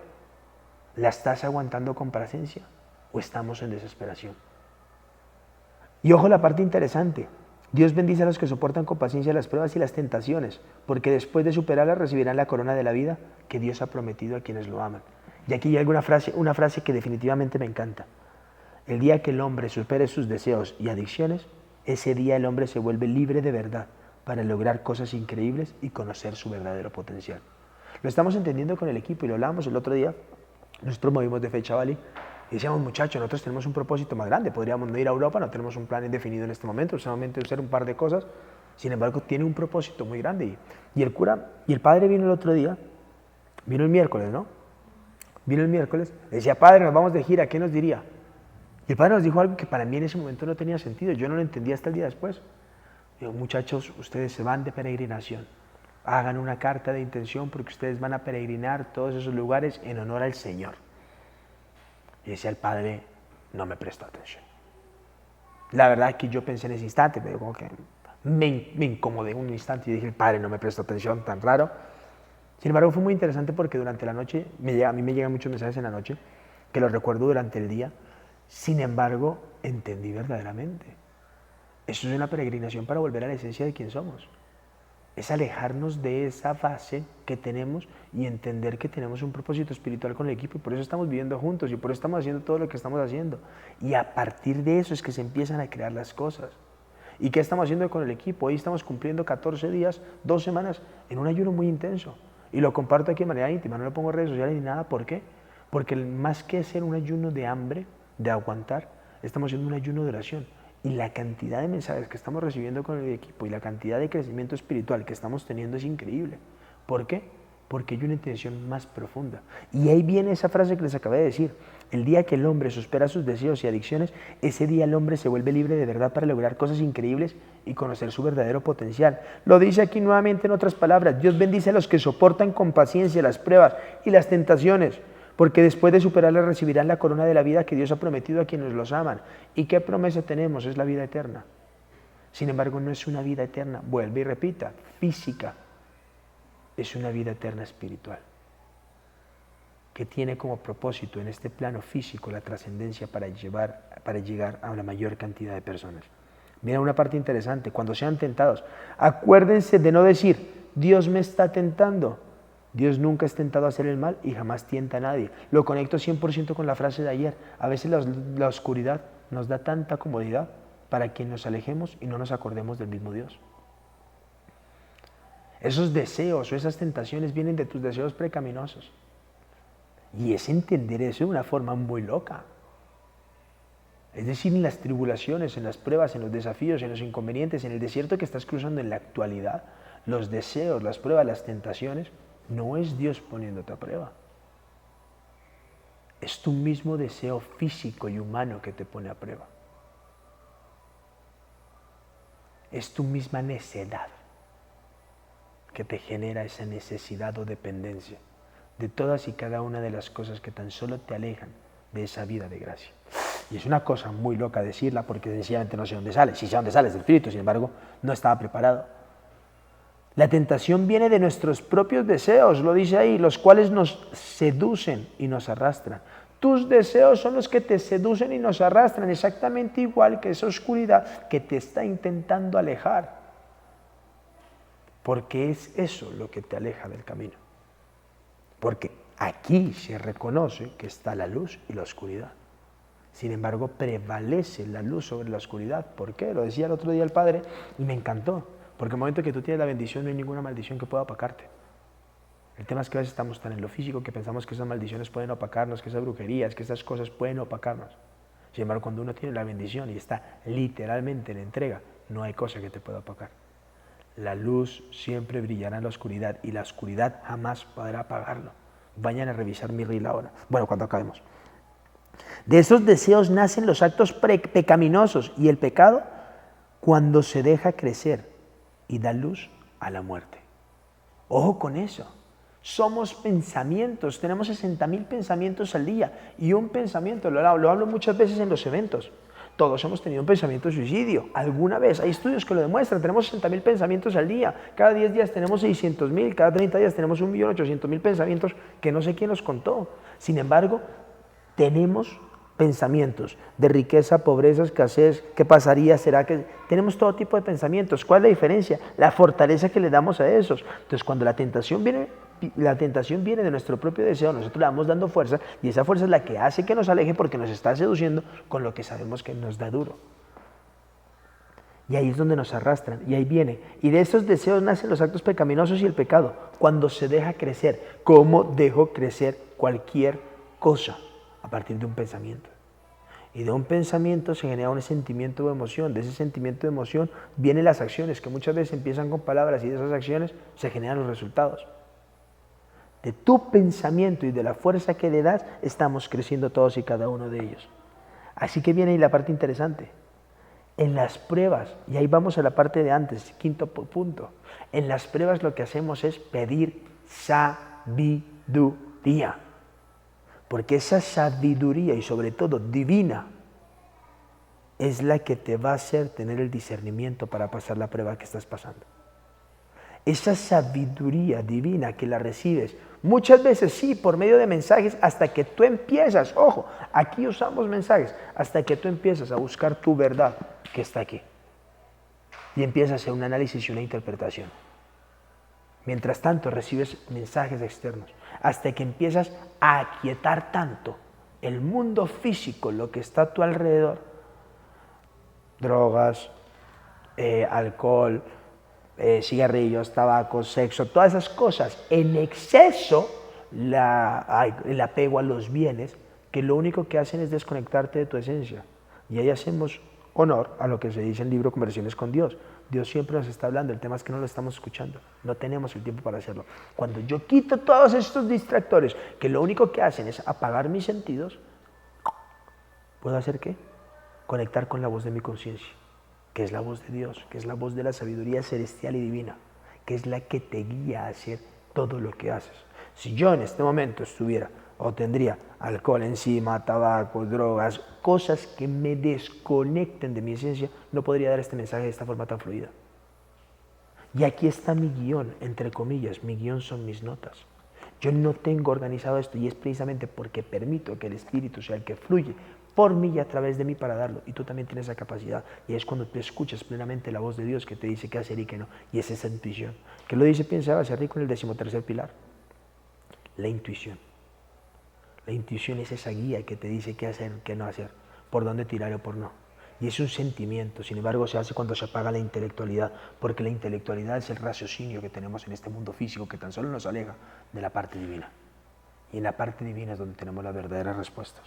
¿La estás aguantando con paciencia o estamos en desesperación? Y ojo la parte interesante, Dios bendice a los que soportan con paciencia las pruebas y las tentaciones, porque después de superarlas recibirán la corona de la vida que Dios ha prometido a quienes lo aman. Y aquí hay una frase que definitivamente me encanta. El día que el hombre supere sus deseos y adicciones, ese día el hombre se vuelve libre de verdad para lograr cosas increíbles y conocer su verdadero potencial. Lo estamos entendiendo con el equipo y lo hablábamos el otro día. Nosotros movimos de Fecha Valley y decíamos, muchachos, nosotros tenemos un propósito más grande, podríamos no ir a Europa, no tenemos un plan indefinido en este momento, solamente hacer un par de cosas, sin embargo tiene un propósito muy grande. Y el cura, y el padre vino el otro día, vino el miércoles, ¿no? Vino el miércoles, decía, padre, nos vamos de gira, ¿qué nos diría? Y el padre nos dijo algo que para mí en ese momento no tenía sentido, yo no lo entendía hasta el día después. Digo, muchachos, ustedes se van de peregrinación, hagan una carta de intención porque ustedes van a peregrinar todos esos lugares en honor al Señor. Y decía el padre, no me prestó atención. La verdad es que yo pensé en ese instante, pero como que me incomodé un instante y dije, el padre no me prestó atención, tan raro. Sin embargo, fue muy interesante porque durante la noche, a mí me llegan muchos mensajes en la noche, que los recuerdo durante el día. Sin embargo, entendí verdaderamente. Eso es una peregrinación para volver a la esencia de quién somos. Es alejarnos de esa base que tenemos y entender que tenemos un propósito espiritual con el equipo y por eso estamos viviendo juntos y por eso estamos haciendo todo lo que estamos haciendo. Y a partir de eso es que se empiezan a crear las cosas. ¿Y qué estamos haciendo con el equipo? Hoy estamos cumpliendo 14 días, 2 semanas en un ayuno muy intenso. Y lo comparto aquí de manera íntima, no lo pongo en redes sociales ni nada. ¿Por qué? Porque más que ser un ayuno de hambre, de aguantar, estamos haciendo un ayuno de oración. Y la cantidad de mensajes que estamos recibiendo con el equipo y la cantidad de crecimiento espiritual que estamos teniendo es increíble. ¿Por qué? Porque hay una intención más profunda. Y ahí viene esa frase que les acabé de decir. El día que el hombre supera sus deseos y adicciones, ese día el hombre se vuelve libre de verdad para lograr cosas increíbles y conocer su verdadero potencial. Lo dice aquí nuevamente en otras palabras. Dios bendice a los que soportan con paciencia las pruebas y las tentaciones, porque después de superarlas recibirán la corona de la vida que Dios ha prometido a quienes los aman. ¿Y qué promesa tenemos? Es la vida eterna. Sin embargo, no es una vida eterna, vuelve y repita, física. Es una vida eterna espiritual, que tiene como propósito en este plano físico la trascendencia para llegar a la mayor cantidad de personas. Mira una parte interesante, cuando sean tentados, acuérdense de no decir, Dios me está tentando. Dios nunca es tentado a hacer el mal y jamás tienta a nadie. Lo conecto 100% con la frase de ayer. A veces la oscuridad nos da tanta comodidad para que nos alejemos y no nos acordemos del mismo Dios. Esos deseos o esas tentaciones vienen de tus deseos pecaminosos. Y es entender eso de una forma muy loca. Es decir, en las tribulaciones, en las pruebas, en los desafíos, en los inconvenientes, en el desierto que estás cruzando en la actualidad, los deseos, las pruebas, las tentaciones, no es Dios poniéndote a prueba. Es tu mismo deseo físico y humano que te pone a prueba. Es tu misma necedad que te genera esa necesidad o dependencia de todas y cada una de las cosas que tan solo te alejan de esa vida de gracia. Y es una cosa muy loca decirla porque sencillamente no sé dónde sale. Sí sé dónde sale, es del Espíritu, sin embargo, no estaba preparado. La tentación viene de nuestros propios deseos, lo dice ahí, los cuales nos seducen y nos arrastran. Tus deseos son los que te seducen y nos arrastran, exactamente igual que esa oscuridad que te está intentando alejar. Porque es eso lo que te aleja del camino. Porque aquí se reconoce que está la luz y la oscuridad. Sin embargo, prevalece la luz sobre la oscuridad. ¿Por qué? Lo decía el otro día el Padre y me encantó. Porque en el momento que tú tienes la bendición no hay ninguna maldición que pueda opacarte. El tema es que a veces estamos tan en lo físico que pensamos que esas maldiciones pueden opacarnos, que esas brujerías, que esas cosas pueden opacarnos. Sin embargo, cuando uno tiene la bendición y está literalmente en entrega, no hay cosa que te pueda opacar. La luz siempre brillará en la oscuridad y la oscuridad jamás podrá apagarlo. Vayan a revisar mi reel ahora. Bueno, cuando acabemos. De esos deseos nacen los actos pecaminosos y el pecado cuando se deja crecer y da luz a la muerte. Ojo con eso. Somos pensamientos, tenemos 60.000 pensamientos al día y un pensamiento, lo hablo muchas veces en los eventos. Todos hemos tenido un pensamiento de suicidio, alguna vez, hay estudios que lo demuestran, tenemos 60.000 pensamientos al día, cada 10 días tenemos 600.000, cada 30 días tenemos 1.800.000 pensamientos que no sé quién los contó. Sin embargo, tenemos pensamientos de riqueza, pobreza, escasez, ¿qué pasaría? ¿Será que...? Tenemos todo tipo de pensamientos. ¿Cuál es la diferencia? La fortaleza que le damos a esos. Entonces, cuando la tentación viene de nuestro propio deseo, nosotros le vamos dando fuerza y esa fuerza es la que hace que nos aleje porque nos está seduciendo con lo que sabemos que nos da duro. Y ahí es donde nos arrastran, y ahí viene. Y de esos deseos nacen los actos pecaminosos y el pecado, cuando se deja crecer. ¿Cómo dejo crecer cualquier cosa? A partir de un pensamiento. Y de un pensamiento se genera un sentimiento o emoción. De ese sentimiento o emoción vienen las acciones, que muchas veces empiezan con palabras y de esas acciones se generan los resultados. De tu pensamiento y de la fuerza que le das, estamos creciendo todos y cada uno de ellos. Así que viene ahí la parte interesante. En las pruebas, y ahí vamos a la parte de antes, quinto punto. En las pruebas lo que hacemos es pedir sabiduría. Porque esa sabiduría, y sobre todo divina, es la que te va a hacer tener el discernimiento para pasar la prueba que estás pasando. Esa sabiduría divina que la recibes, muchas veces sí, por medio de mensajes, hasta que tú empiezas, ojo, aquí usamos mensajes, hasta que tú empiezas a buscar tu verdad que está aquí. Y empiezas a hacer un análisis y una interpretación. Mientras tanto recibes mensajes externos, hasta que empiezas a aquietar tanto el mundo físico, lo que está a tu alrededor, drogas, alcohol, cigarrillos, tabaco, sexo, todas esas cosas, en exceso, el apego a los bienes, que lo único que hacen es desconectarte de tu esencia. Y ahí hacemos honor a lo que se dice en el libro Conversaciones con Dios. Dios siempre nos está hablando, el tema es que no lo estamos escuchando, no tenemos el tiempo para hacerlo. Cuando yo quito todos estos distractores, que lo único que hacen es apagar mis sentidos, ¿puedo hacer qué? Conectar con la voz de mi conciencia, que es la voz de Dios, que es la voz de la sabiduría celestial y divina, que es la que te guía a hacer todo lo que haces. Si yo en este momento estuviera o tendría alcohol encima, tabaco, drogas, cosas que me desconecten de mi esencia, no podría dar este mensaje de esta forma tan fluida. Y aquí está mi guión, entre comillas, mi guión son mis notas. Yo no tengo organizado esto y es precisamente porque permito que el Espíritu sea el que fluye por mí y a través de mí para darlo. Y tú también tienes esa capacidad. Y es cuando tú escuchas plenamente la voz de Dios que te dice qué hacer y qué no. Y es esa intuición. ¿Qué lo dice? Piensa, ser rico en el 13º pilar. La intuición. La intuición es esa guía que te dice qué hacer, qué no hacer, por dónde tirar o por no. Y es un sentimiento, sin embargo se hace cuando se apaga la intelectualidad, porque la intelectualidad es el raciocinio que tenemos en este mundo físico que tan solo nos aleja de la parte divina. Y en la parte divina es donde tenemos las verdaderas respuestas.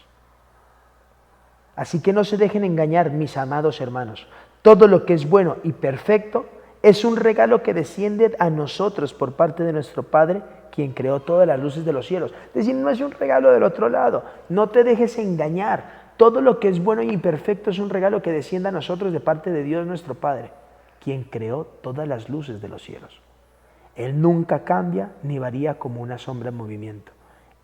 Así que no se dejen engañar, mis amados hermanos. Todo lo que es bueno y perfecto es un regalo que desciende a nosotros por parte de nuestro Padre, quien creó todas las luces de los cielos. Es decir, no es un regalo del otro lado. No te dejes engañar. Todo lo que es bueno y perfecto es un regalo que desciende a nosotros de parte de Dios nuestro Padre, quien creó todas las luces de los cielos. Él nunca cambia ni varía como una sombra en movimiento.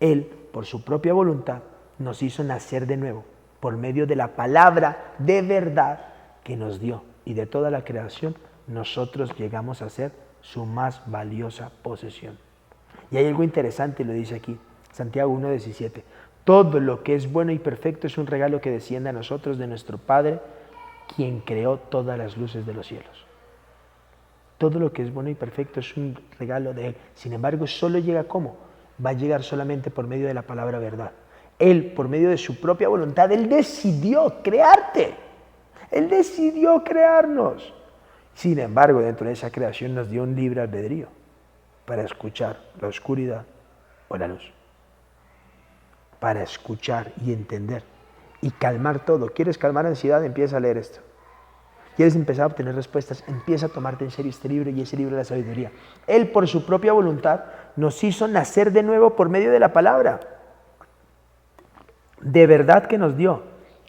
Él, por su propia voluntad, nos hizo nacer de nuevo por medio de la palabra de verdad que nos dio. Y de toda la creación, nosotros llegamos a ser su más valiosa posesión. Y hay algo interesante, lo dice aquí, Santiago 1:17. Todo lo que es bueno y perfecto es un regalo que desciende a nosotros de nuestro Padre, quien creó todas las luces de los cielos. Todo lo que es bueno y perfecto es un regalo de Él. Sin embargo, solo llega ¿cómo? Va a llegar solamente por medio de la palabra verdad. Él, por medio de su propia voluntad, Él decidió crearte. Él decidió crearnos. Sin embargo, dentro de esa creación nos dio un libre albedrío para escuchar la oscuridad o la luz. Para escuchar y entender y calmar todo. ¿Quieres calmar ansiedad? Empieza a leer esto. ¿Quieres empezar a obtener respuestas? Empieza a tomarte en serio este libro y ese libro de la sabiduría. Él, por su propia voluntad, nos hizo nacer de nuevo por medio de la palabra. De verdad que nos dio.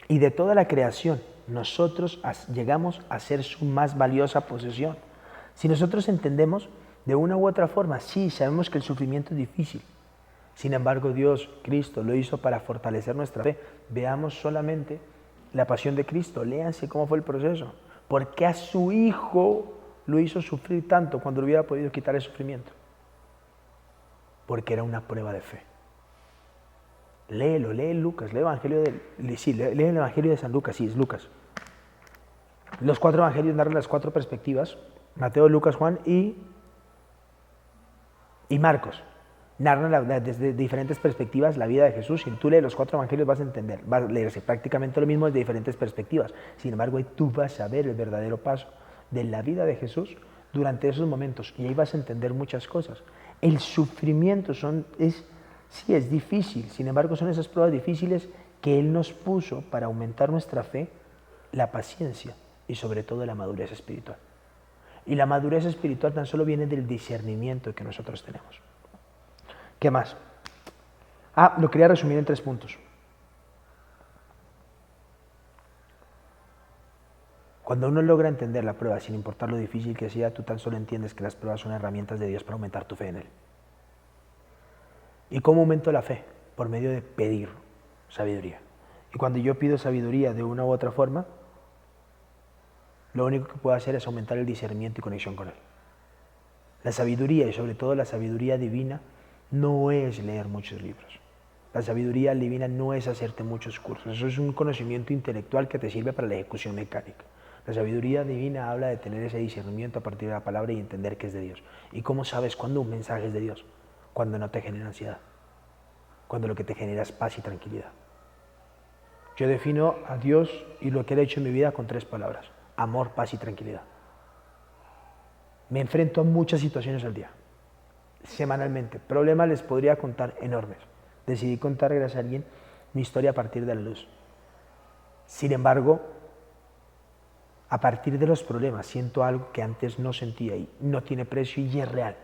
Y de toda la creación, nosotros llegamos a ser su más valiosa posesión. Si nosotros entendemos de una u otra forma, sí, sabemos que el sufrimiento es difícil. Sin embargo, Dios, Cristo, lo hizo para fortalecer nuestra fe. Veamos solamente la pasión de Cristo. Léanse cómo fue el proceso. ¿Por qué a su Hijo lo hizo sufrir tanto cuando le hubiera podido quitar el sufrimiento? Porque era una prueba de fe. Léelo, lee Lucas, lee el Evangelio de San Lucas, sí, es Lucas. Los 4 evangelios narran las 4 perspectivas, Mateo, Lucas, Juan y Marcos. Narran desde diferentes perspectivas la vida de Jesús. Si tú lees los 4 evangelios vas a entender, va a leerse prácticamente lo mismo desde diferentes perspectivas. Sin embargo, ahí tú vas a ver el verdadero paso de la vida de Jesús durante esos momentos y ahí vas a entender muchas cosas. El sufrimiento sí es difícil, sin embargo son esas pruebas difíciles que Él nos puso para aumentar nuestra fe, la paciencia y sobre todo la madurez espiritual. Y la madurez espiritual tan solo viene del discernimiento que nosotros tenemos. ¿Qué más? Lo quería resumir en 3 puntos. Cuando uno logra entender la prueba, sin importar lo difícil que sea, tú tan solo entiendes que las pruebas son herramientas de Dios para aumentar tu fe en Él. ¿Y cómo aumento la fe? Por medio de pedir sabiduría. Y cuando yo pido sabiduría de una u otra forma, lo único que puedo hacer es aumentar el discernimiento y conexión con Él. La sabiduría, y sobre todo la sabiduría divina, no es leer muchos libros. La sabiduría divina no es hacerte muchos cursos. Eso es un conocimiento intelectual que te sirve para la ejecución mecánica. La sabiduría divina habla de tener ese discernimiento a partir de la palabra y entender que es de Dios. ¿Y cómo sabes cuándo un mensaje es de Dios? Cuando no te genera ansiedad. Cuando lo que te genera es paz y tranquilidad. Yo defino a Dios y lo que Él ha hecho en mi vida con 3 palabras. Amor, paz y tranquilidad. Me enfrento a muchas situaciones al día. Semanalmente. Problemas les podría contar enormes. Decidí contar, gracias a alguien, mi historia a partir de la luz. Sin embargo, a partir de los problemas siento algo que antes no sentía y no tiene precio y es real.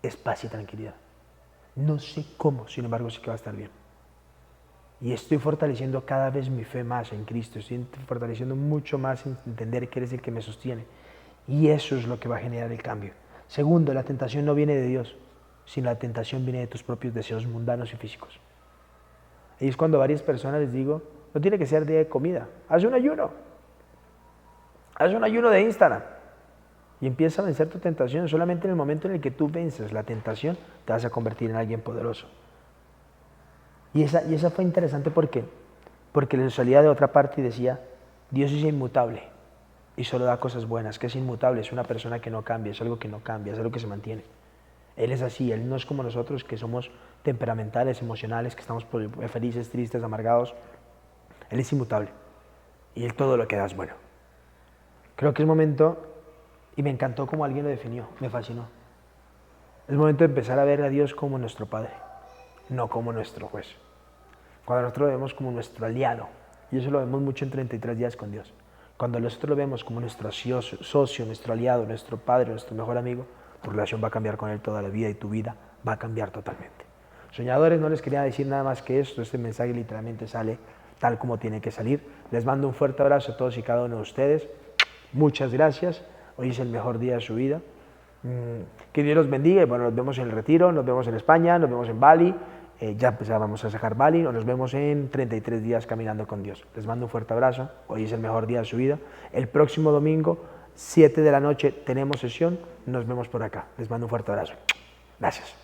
Es paz y tranquilidad. No sé cómo, sin embargo sé que va a estar bien. Y estoy fortaleciendo cada vez mi fe más en Cristo. Estoy fortaleciendo mucho más en entender que Él es el que me sostiene. Y eso es lo que va a generar el cambio. Segundo, la tentación no viene de Dios, sino la tentación viene de tus propios deseos mundanos y físicos. Y es cuando a varias personas les digo, no tiene que ser de comida, haz un ayuno. Haz un ayuno de Instagram. Y empieza a vencer tu tentación. Solamente en el momento en el que tú vences la tentación, te vas a convertir en alguien poderoso. Y esa fue interesante porque le salía de otra parte y decía, Dios es inmutable y solo da cosas buenas. ¿Qué es inmutable? Es una persona que no cambia, es algo que no cambia, es algo que se mantiene. Él es así, Él no es como nosotros que somos temperamentales, emocionales, que estamos felices, tristes, amargados. Él es inmutable y Él todo lo que da es bueno. Creo que es momento, y me encantó como alguien lo definió, me fascinó. Es momento de empezar a ver a Dios como nuestro Padre, no como nuestro juez. Cuando nosotros lo vemos como nuestro aliado, y eso lo vemos mucho en 33 días con Dios. Cuando nosotros lo vemos como nuestro socio, nuestro aliado, nuestro padre, nuestro mejor amigo, tu relación va a cambiar con Él toda la vida y tu vida va a cambiar totalmente. Soñadores, no les quería decir nada más que esto. Este mensaje literalmente sale tal como tiene que salir. Les mando un fuerte abrazo a todos y cada uno de ustedes. Muchas gracias. Hoy es el mejor día de su vida. Que Dios los bendiga. Y bueno, nos vemos en el retiro, nos vemos en España, nos vemos en Bali ya vamos a sacar Bali, nos vemos en 33 días caminando con Dios. Les mando un fuerte abrazo, hoy es el mejor día de su vida. El próximo domingo, 7 de la noche, tenemos sesión, nos vemos por acá. Les mando un fuerte abrazo. Gracias.